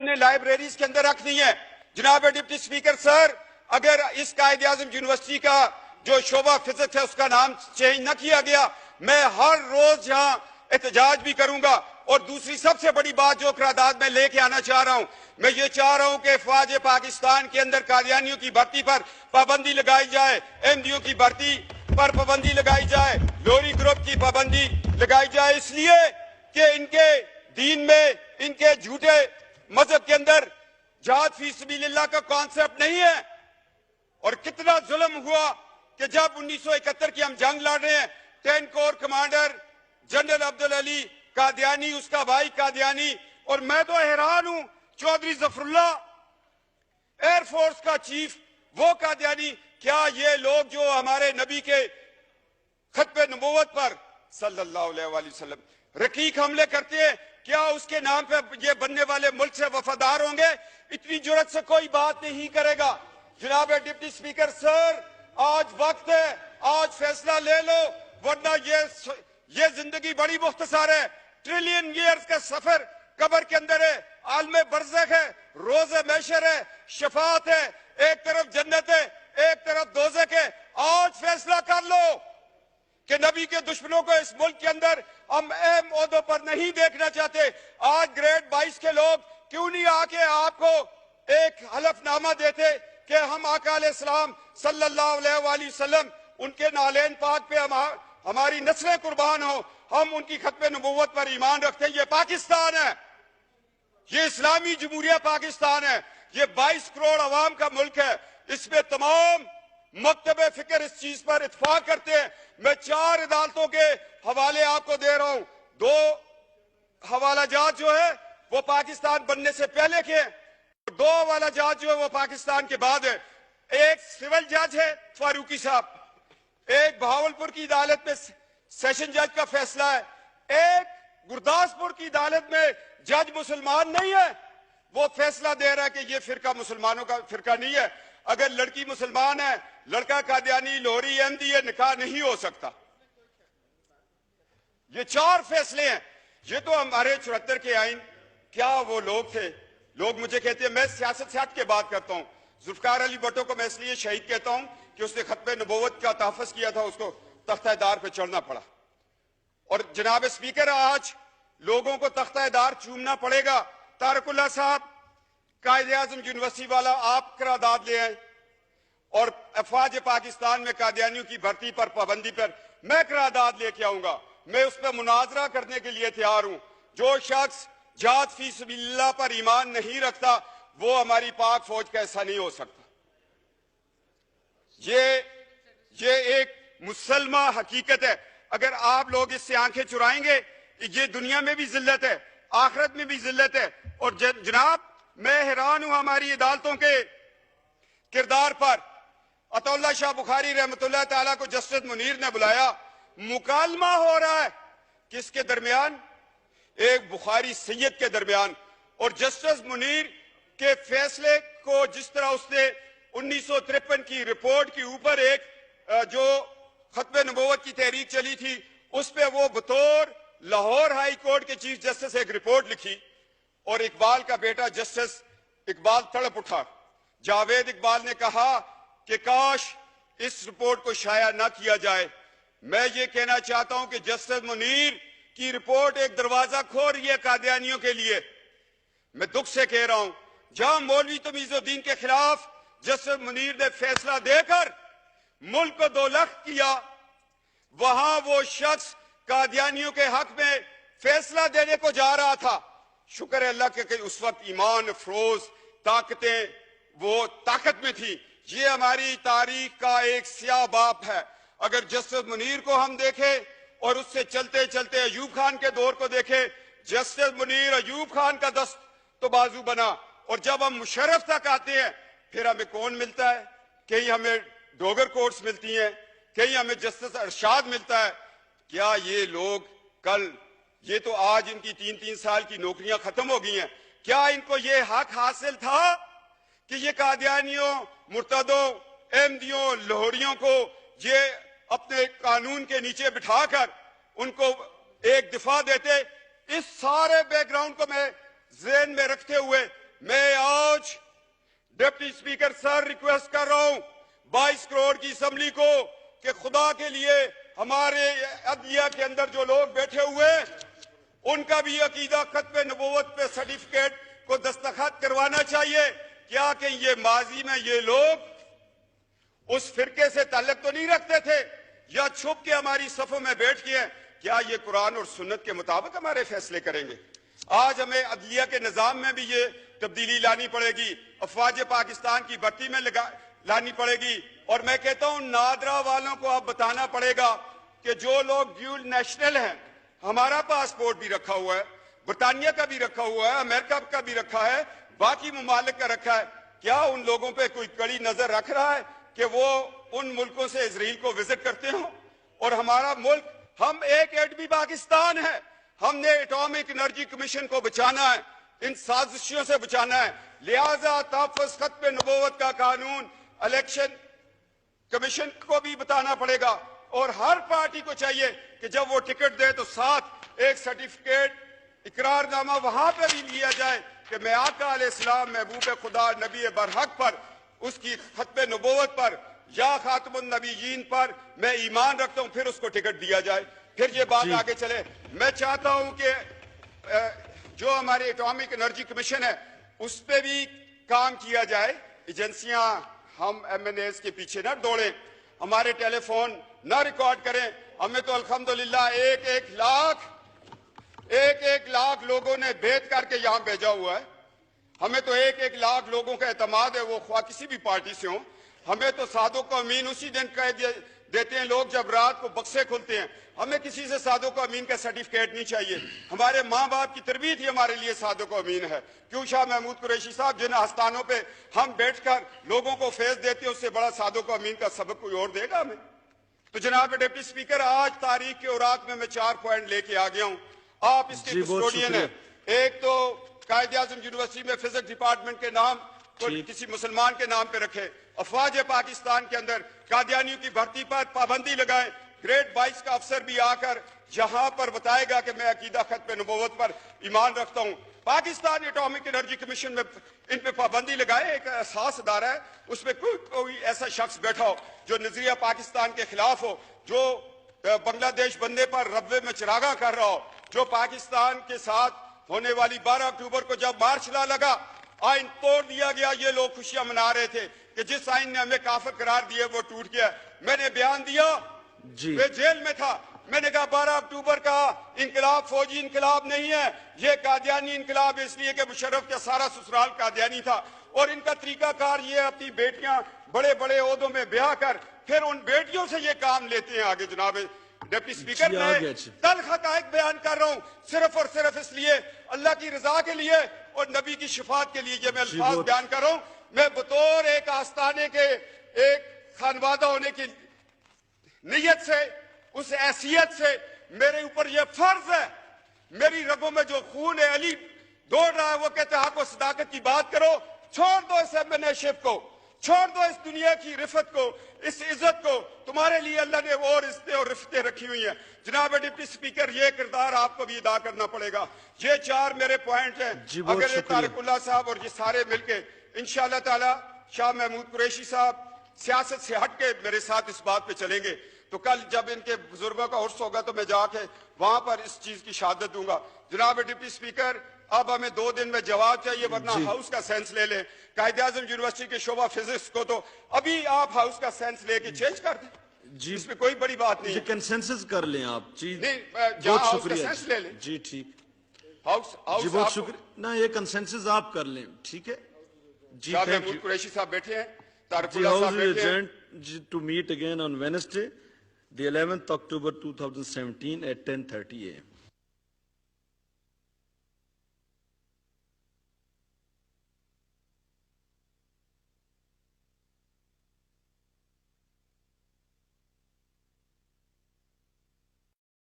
نے لائبریریز کے اندر رکھنی ہے۔ جناب ڈپٹی سپیکر سر، اگر اس قائد اعظم یونیورسٹی کا جو شعبہ فزکس ہے اس کا نام چینج نہ کیا گیا، میں ہر روز یہاں احتجاج بھی کروں گا۔ اور دوسری سب سے بڑی بات جو قرارداد میں لے کے آنا چاہ رہا ہوں، میں یہ چاہ رہا ہوں کہ افواج پاکستان کے اندر قادیانیوں کی بھرتی پر پابندی لگائی جائے، ایم ڈیوں کی بھرتی پر پابندی لگائی جائے، لوری گروپ کی پابندی لگائی جائے، اس لیے کہ ان کے دین میں، ان کے جھوٹے مذہب کے اندر جہاد فی سبیل اللہ کا کانسیپٹ نہیں ہے۔ اور کتنا ظلم ہوا کہ جب 1971 کی ہم جنگ لڑ رہے ہیں، 10 corps commander general Abdul Ali Qadiani, اس کا بھائی قادیانی، اور میں تو حیران ہوں، Chaudhry Zafarullah air force کا چیف، وہ قادیانی۔ کیا یہ لوگ جو ہمارے نبی کے ختم نبوت پر صلی اللہ علیہ وآلہ وسلم رقیق حملے کرتے ہیں، کیا اس کے نام پہ یہ بننے والے ملک سے وفادار ہوں گے؟ اتنی جرات سے کوئی بات نہیں کرے گا۔ جناب ڈپٹی سپیکر سر، آج وقت ہے، آج فیصلہ لے لو، ورنہ یہ زندگی بڑی مختصر ہے۔ ٹریلین ایئرز کا سفر قبر کے اندر ہے، عالم برزخ ہے، روز محشر ہے، شفاعت ہے، ایک طرف جنت ہے، ایک طرف دوزخ ہے۔ آج فیصلہ کر لو کہ نبی کے دشمنوں کو اس ملک کے اندر ہم اہم عہدوں پر نہیں دیکھنا چاہتے۔ آج گریڈ 22 کے لوگ کیوں نہیں آ کے آپ کو ایک حلف نامہ دیتے کہ ہم آقا علیہ السلام صلی اللہ علیہ وآلہ وسلم، ان کے نالین پاک پہ ہماری نسلیں قربان ہوں، ہم ان کی ختم نبوت پر ایمان رکھتے ہیں۔ یہ پاکستان ہے، یہ اسلامی جمہوریہ پاکستان ہے، یہ 22 کروڑ عوام کا ملک ہے۔ اس میں تمام مکتب فکر اس چیز پر اتفاق کرتے ہیں۔ میں 4 عدالتوں کے حوالے آپ کو دے رہا ہوں۔ 2 حوالہ جات جو ہے وہ پاکستان بننے سے پہلے کے ہیں، 2 حوالہ جات جو ہے وہ پاکستان کے بعد ہے۔ ایک سول جج ہے فاروقی صاحب، ایک بہاولپور کی عدالت میں سیشن جج کا فیصلہ ہے، ایک گرداسپور کی عدالت میں جج مسلمان نہیں ہے، وہ فیصلہ دے رہا ہے کہ یہ فرقہ مسلمانوں کا فرقہ نہیں ہے۔ اگر لڑکی مسلمان ہے، لڑکا قادیانی، لوہری، احمدی، یہ نکاح نہیں ہو سکتا۔ یہ 4 فیصلے ہیں۔ یہ تو ہمارے 74 کے آئین، کیا وہ لوگ تھے؟ لوگ مجھے کہتے ہیں، میں سیاست سے ہٹ کے بات کرتا ہوں، ذوالفقار علی بھٹو کو میں اس لیے شہید کہتا ہوں کہ اس نے ختم نبوت کا تحفظ کیا تھا، اس کو تختہ دار پہ چڑھنا پڑا۔ اور جناب اسپیکر، آج لوگوں کو تختہ دار چومنا پڑے گا۔ طارق اللہ صاحب، قائد اعظم یونیورسٹی والا، آپ قرارداد لے آئیں، اور افواج پاکستان میں قادیانیوں کی بھرتی پر پابندی پر میں قرارداد لے کے آؤں گا۔ میں اس پہ مناظرہ کرنے کے لیے تیار ہوں۔ جو شخص جہاد فی سبیل اللہ پر ایمان نہیں رکھتا، وہ ہماری پاک فوج کا حصہ نہیں ہو سکتا۔ یہ ایک مسلمہ حقیقت ہے۔ اگر آپ لوگ اس سے آنکھیں چرائیں گے، یہ دنیا میں بھی ذلت ہے، آخرت میں بھی ذلت ہے۔ اور جناب، میں حیران ہوں ہماری عدالتوں کے کردار پر۔ عطا اللہ شاہ بخاری رحمۃ اللہ تعالیٰ کو جسٹس منیر نے بلایا، مکالمہ ہو رہا ہے کس کے درمیان؟ ایک بخاری سید کے درمیان۔ اور جسٹس منیر کے فیصلے کو جس طرح اس نے 1953 کی رپورٹ کے اوپر ایک جو ختم نبوت کی تحریک چلی تھی، اس پہ وہ بطور لاہور ہائی کورٹ کے چیف جسٹس ایک رپورٹ لکھی، اور اقبال کا بیٹا جسٹس اقبال تڑپ اٹھا۔ جاوید اقبال نے کہا کہ کاش اس رپورٹ کو شائع نہ کیا جائے۔ میں یہ کہنا چاہتا ہوں کہ جسٹس منیر کی رپورٹ ایک دروازہ کھول رہی ہے قادیانیوں کے لیے۔ میں دکھ سے کہہ رہا ہوں، جہاں مولوی تمیز الدین کے خلاف جسٹس منیر نے فیصلہ دے کر ملک کو دولخت کیا، وہاں وہ شخص قادیانیوں کے حق میں فیصلہ دینے کو جا رہا تھا۔ شکر ہے اللہ کہ اس وقت ایمان افروز طاقتیں وہ طاقت میں تھی۔ یہ ہماری تاریخ کا ایک سیاہ باب ہے۔ اگر جسٹس منیر کو ہم دیکھیں اور اس سے چلتے چلتے ایوب خان کے دور کو دیکھیں، جسٹس منیر ایوب خان کا دست تو بازو بنا، اور جب ہم مشرف تک آتے ہیں پھر ہمیں کون ملتا ہے؟ کہیں ہمیں ڈوگر کورٹس ملتی ہیں، کہیں ہمیں جسٹس ارشاد ملتا ہے۔ کیا یہ لوگ کل، یہ تو آج ان کی 3 سال کی نوکریاں ختم ہو گئی ہیں، کیا ان کو یہ حق حاصل تھا کہ یہ قادیانیوں، مرتدوں، احمدیوں، لاہوریوں کو یہ اپنے قانون کے نیچے بٹھا کر ان کو ایک دفاع دیتے؟ اس سارے بیک گراؤنڈ کو میں ذہن میں رکھتے ہوئے मैं आज डिप्टी स्पीकर सर रिक्वेस्ट कर रहा हूं 22 करोड़ की असेंबली को कि खुदा के लिए हमारे अदलिया के अंदर जो लोग बैठे हुए उनका भी अकीदा खत्म नबूवत पे सर्टिफिकेट को दस्तखत करवाना चाहिए। क्या कि ये माजी में ये लोग उस फिरके से ताल्लुक तो नहीं रखते थे या छुप के हमारी सफों में बैठ के हैं? क्या ये कुरान और सुन्नत के मुताबिक हमारे फैसले करेंगे? आज हमें अदलिया के निजाम में भी ये तब्दीली लानी पड़ेगी, अफवाज पाकिस्तान की भर्ती में लानी पड़ेगी। और मैं कहता हूं नादरा वालों को अब बताना पड़ेगा कि जो लोग ड्यूल नेशनल हैं, हमारा पासपोर्ट भी रखा हुआ है, बरतानिया का भी रखा हुआ है, अमेरिका का भी रखा है, बाकी मुमालिक का रखा है, क्या उन लोगों पे कोई कड़ी नजर रख रहा है कि वो उन मुल्कों से इजराइल को विजिट करते हो? और हमारा मुल्क, हम एक एटमी पाकिस्तान है, हमने एटॉमिक एनर्जी कमीशन को बचाना है, इन साजिशों से बचाना है। लिहाजा तहफ़्फ़ुज़ खत्म नबूवत का कानून इलेक्शन कमीशन को भी बताना पड़ेगा और हर पार्टी को चाहिए कि जब वो टिकट दे तो साथ एक सर्टिफिकेट, इकरारनामा वहां पर भी लिया जाए कि मैं आका अलैहिस्सलाम महबूब खुदा नबी बरहक पर, उसकी खत्म नबूवत पर या खातमुन नबीयीन पर मैं ईमान रखता हूं, फिर उसको टिकट दिया जाए, फिर ये बात आगे चले। मैं चाहता हूं कि जो हमारे एटॉमिक एनर्जी कमीशन है उस पर भी काम किया जाए। एजेंसियां, हम MNAs के पीछे ना दौड़े, हमारे टेलीफोन ना रिकॉर्ड करें। हमें तो अल्हम्दुलिल्लाह एक लाख लोगों ने भेद करके यहां भेजा हुआ है। हमें तो एक लाख लोगों का एतमाद है, वो ख्वाह किसी भी पार्टी से हो। हमें तो सादों को अमीन उसी दिन कह देते हैं लोग जब रात को बक्से खुलते हैं। हमें किसी से सादों को अमीन का सर्टिफिकेट नहीं चाहिए। हमारे माँ बाप की तरबियत ही हमारे लिए सादों को अमीन है। क्यों शाह महमूद कुरैशी साहब, जिन आस्थानों पे हम बैठकर लोगों को फैज देते हैं, उससे बड़ा सादों को अमीन का सबक कोई और देगा हमें? तो जनाब डिप्टी स्पीकर, आज तारीख के औरात में मैं 4 पॉइंट लेके आ गया हूं। आप इसके कस्टोडियन है। एक तो कायद-ए-आज़म यूनिवर्सिटी में फिजिक्स डिपार्टमेंट के नाम को किसी मुसलमान के नाम पे रखे। अफवाज पाकिस्तान के अंदर कादियानियों की भर्ती पर पाबंदी लगाए। ग्रेड 22 का अफसर भी आकर जहां पर बताएगा कि मैं अकीदा खत्म नबूवत पर ईमान रखता हूं। पाकिस्तान एटॉमिक एनर्जी कमीशन में इन पे पाबंदी लगाए। एक एहसास अदारा है, उसमें कोई ऐसा शख्स बैठा हो जो नजरिया पाकिस्तान के खिलाफ हो, जो बांग्लादेश बनने पर रब्बे में चिरागा कर रहा हो, जो पाकिस्तान के साथ होने वाली 12 अक्टूबर को जब मार्च ला लगा, आइन तोड़ दिया गया, ये लोग खुशियां मना रहे थे कि जिस आइन ने हमें काफिर करार दिया वो टूट गया। मैंने बयान दिया, मैं जेल में था, मैंने कहा 12 अक्टूबर का इंकलाब फौजी इंकलाब नहीं है, ये कादियानी इंकलाब, इसलिए कि मुशर्रफ का सारा ससुराल कादियानी था और इनका तरीकाकार ये अपनी बेटियां बड़े बड़े ओहदों में ब्याह कर फिर उन बेटियों से ये काम लेते हैं आगे। जनाब डिप्टी स्पीकर, मैं तल्ख हक़ाइक़ बयान कर रहा हूं सिर्फ और सिर्फ इसलिए, अल्लाह की रजा के लिए और नबी की शिफात के लिए ये मैं अल्फाज बयान कर रहा हूं। मैं बतौर एक आस्ताने के एक खानवादा होने की नीयत से, उस हैसियत से मेरे ऊपर यह फर्ज है, मेरी रगों में जो खून है अली दौड़ रहा है, वो कहते हैं आपको सदाकत की बात करो, छोड़ दो इस एमएनएशिप को, छोड़ दो इस दुनिया की रिफत को, इस इज्जत को। तुम्हारे लिए अल्लाह ने और इज्जतें और रिफतें रखी हुई हैं। जनाब डिप्टी स्पीकर, ये किरदार आपको भी अदा करना पड़ेगा। ये 4 मेरे पॉइंट हैं। अगर ये तारिकुल्लाह साहब और ये सारे मिलके इंशाअल्लाह ताला, शाह महमूद कुरैशी साहब सियासत से हट के मेरे साथ इस बात पे चलेंगे, तो कल जब इनके बुजुर्गों का उर्स होगा तो मैं जाके वहां पर इस चीज की शहादत दूंगा। जनाब डिप्टी स्पीकर, अब हमें 2 दिन में जवाब चाहिए, वरना हाउस का सेंस ले लें। कायद-ए-आज़म यूनिवर्सिटी के शोबा फिजिक्स को तो अभी आप हाउस का सेंस लेके चेंज कर दें जी, इसमें कोई बड़ी बात नहीं है। कंसेंसस कर लें आप जी, नहीं बहुत शुक्रिया ले लें जी। ठीक, हाउस जी बहुत शुक्रिया ना, ये कंसेंसस आप कर लें, ठीक है जी। महमूद कुरैशी साहब बैठे हैं, तारिकुल्लाह साहब बैठे हैं। To meet again on Wednesday the 11th October 2017 at 10:30 AM